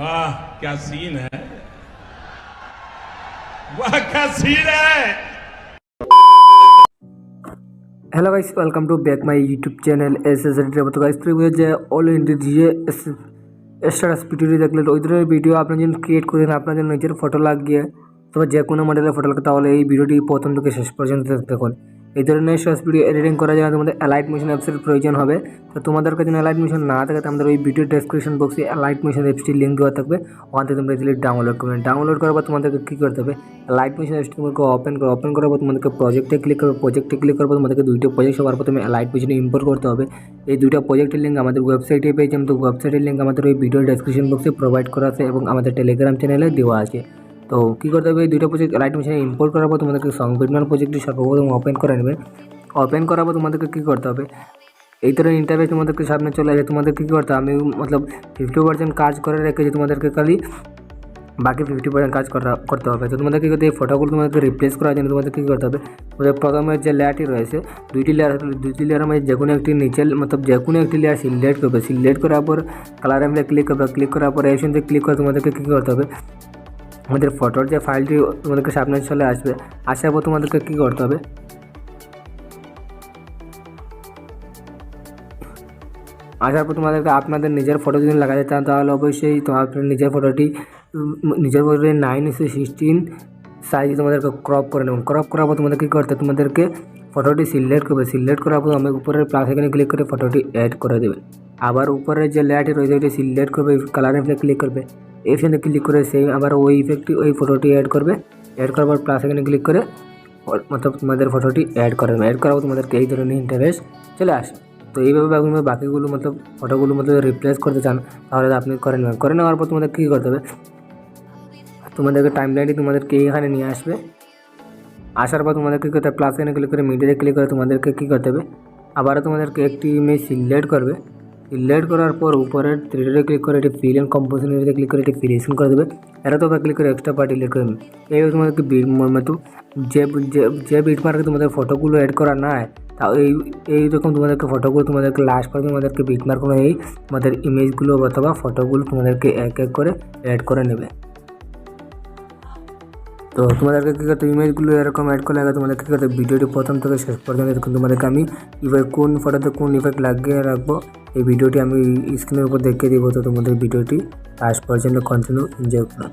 वाह क्या सीन है, वाह क्या सीन है। Hello guys, welcome to back my YouTube channel तो गाइस যে অল ইন্ডিয়া যে স্ট্যাটাস ভিডিওটি দেখলেন ওই ধরনের ভিডিও আপনার জন্য ক্রিয়েট করে দেন আপনার জন্য নিজের ফটো লাগিয়ে তবে যে কোনো মডেলের ফটো লাগে তাহলে এই ভিডিওটি প্রথম থেকে শেষ পর্যন্ত দেখুন। এই ধরনের শর্টস ভিডিও এডিটিং করার জন্য তোমাদের অ্যালাইট মোশন অ্যাপসের প্রয়োজন হবে। তো তোমাদের কাছে অ্যালাইট মোশন না থাকে আমাদের ওই ভিডিও ডেসক্রিপশন বক্সে অ্যালাইট মোশন অ্যাপসটির লিঙ্ক দেওয়া থাকবে, ওখান থেকে তোমরা ইজিলি ডাউনলোড করবে। ডাউনলোড করার পর তোমাদেরকে কী করতে হবে, অ্যালাইট মোশন অ্যাপসটি তোমাকে ওপেন করার পর তোমাদেরকে প্রজেক্টে ক্লিক করবে। প্রজেক্টে ক্লিক করার পর তোমাদেরকে দুইটা প্রজেক্ট সবার প্রথমে অ্যালাইট মোশনে ইম্পোর্ট করতে হবে। এই দুইটা প্রজেক্টের লিঙ্ক আমাদের ওয়েবসাইটে পেয়েছি, তো ওয়েবসাইটের লিঙ্ক আমাদের ওই ভিডিও ডেসক্রিপশন বক্সে প্রোভাইড করা আছে এবং আমাদের টেলিগ্রাম চ্যানেলে দেওয়া আছে। তো কী করতে হবে, এই দুইটা প্রজেক্ট অ্যালাইট মোশনে ইম্পোর্ট করার পর তোমাদেরকে সংবিধান প্রজেক্টটি সর্বপ্রথম ওপেন করে নেবে। ওপেন করার পর তোমাদেরকে কী করতে হবে, এই ধরনের ইন্টারফেস তোমাদেরকে সামনে চলে আসে। তোমাদেরকে কী করতে হবে, আমি মতলব 50% কাজ করে রেখেছি, তোমাদেরকে খালি বাকি 50% কাজ করতে হবে। তো তোমাদেরকে কী করতে হবে, এই ফটোগুলো তোমাদেরকে রিপ্লেস করার জন্য তোমাদের কী করতে হবে, তোমাদের প্রথমে যে লেয়ারটি রয়েছে দুইটি লেয়ারের মধ্যে যে কোনো একটি নিচে মতলব যে কোনো একটি লেয়ার সিলেক্ট করবে। সিলেক্ট করার পর কালার এমলে ক্লিক করবে। ক্লিক করার পর এসে ক্লিক করে তোমাদেরকে কী করতে হবে, আমাদের ফটোর যে ফাইলটি তোমাদেরকে সামনে চলে আসবে। আসার পর তোমাদেরকে কী করতে হবে, আসার পর তোমাদেরকে আপনাদের নিজের ফটো যদি লাগাতে চান তাহলে অবশ্যই তোমার নিজের ফটোটি 9:16 সাইজে তোমাদেরকে ক্রপ করে নেবেন। ক্রপ করার পর তোমাদের কী করতে, তোমাদেরকে ফটোটি সিলেক্ট করবে। সিলেক্ট করার পর আমি উপরের প্লাস এখানে ক্লিক করে ফটোটি অ্যাড করে দেবেন। আবার উপরে যে লেয়ারটি রয়েছে ওইটি সিলেক্ট করবে, কালার এফেক্টে ক্লিক করবে। এখানে ক্লিক করে সেই আবার ওই ইফেক্টটি ওই ফটোটি অ্যাড করবে। অ্যাড করার পর প্লাস এখানে ক্লিক করে মতলব তোমাদের ফটোটি অ্যাড করে দেবে। অ্যাড করার পর তোমাদেরকে এই ধরনের ইন্টারফেস চলে আসে। তো এইভাবে আপনি বাকিগুলো মতলব ফটোগুলো মতলব রিপ্লেস করতে চান তাহলে আপনি করে নেবেন। করে নেওয়ার পর তোমাদের কী করতে হবে, তোমাদেরকে টাইমলাইনটি তোমাদেরকে এইখানে নিয়ে আসবে। আসার পর তোমাদেরকে কী করতে হবে, প্লাস এখানে ক্লিক করে মিডিয়াতে ক্লিক করে তোমাদেরকে কী করতে হবে, আবারও তোমাদেরকে একটি ইমেজ সিলেক্ট করবে। সিলেক্ট করার পর উপরের 3 ক্লিক করে এটি ফিল অ্যান্ড কম্পোজিশন ক্লিক করে এটি ফিনিশিং করে দেবে। এটা তো ক্লিক করে এক্সট্রা পার্ট ডিলিট করে দেবে। এইভাবে তোমাদেরকে মতো যে বিটমার্কে তোমাদের ফটোগুলো অ্যাড করা না হয় তা এইরকম তোমাদেরকে ফটোগুলো তোমাদেরকে লাস্ট করে তোমাদেরকে বিটমার্ক এই তোমাদের ইমেজগুলো অথবা ফটোগুলো তোমাদেরকে এক এক করে অ্যাড করে নেবে। তো তোমাদেরকে কী করতে, ইমেজগুলো এরকম অ্যাড করে লাগে তোমাদেরকে কী করতে, ভিডিওটি প্রথম থেকে শেষ পর্যন্ত দেখুন। তোমাদেরকে আমি কোন ফটোতে কোন ইফেক্ট লাগিয়ে রাখবো এই ভিডিওটি আমি স্ক্রিনের উপর দেখিয়ে দিব। তো তোমাদের ভিডিওটি লাস্ট পর্যন্ত কন্টিনিউ এনজয় করুন।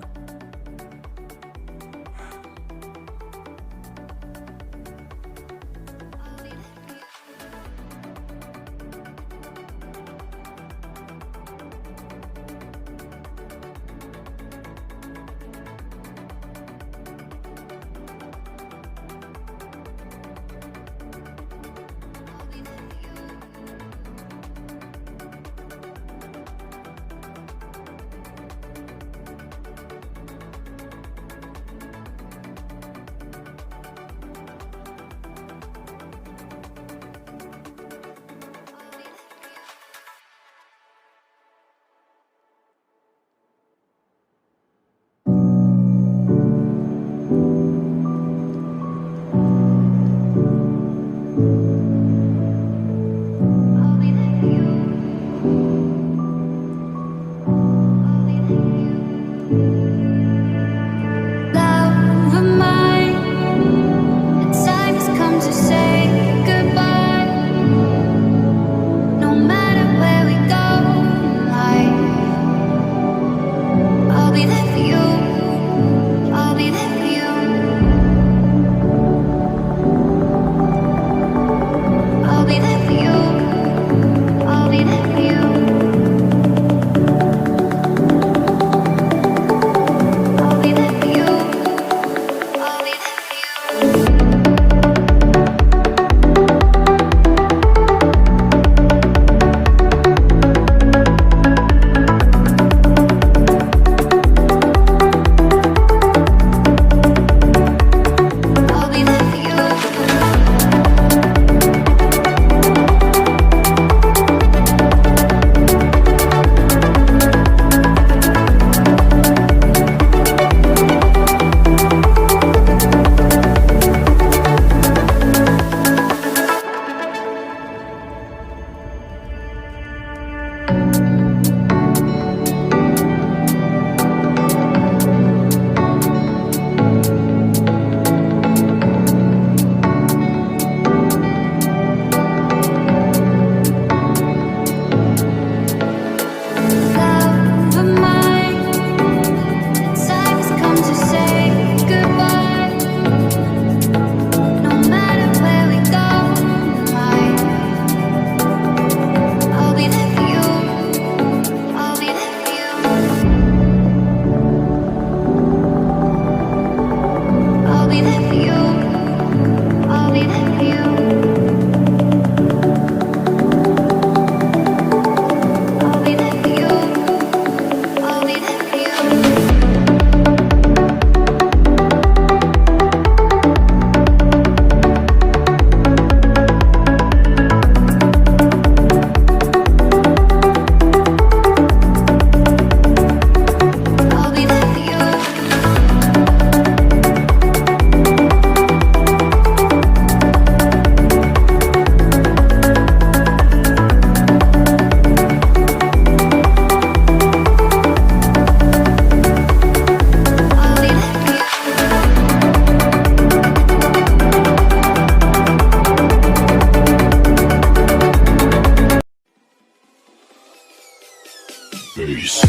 Peace.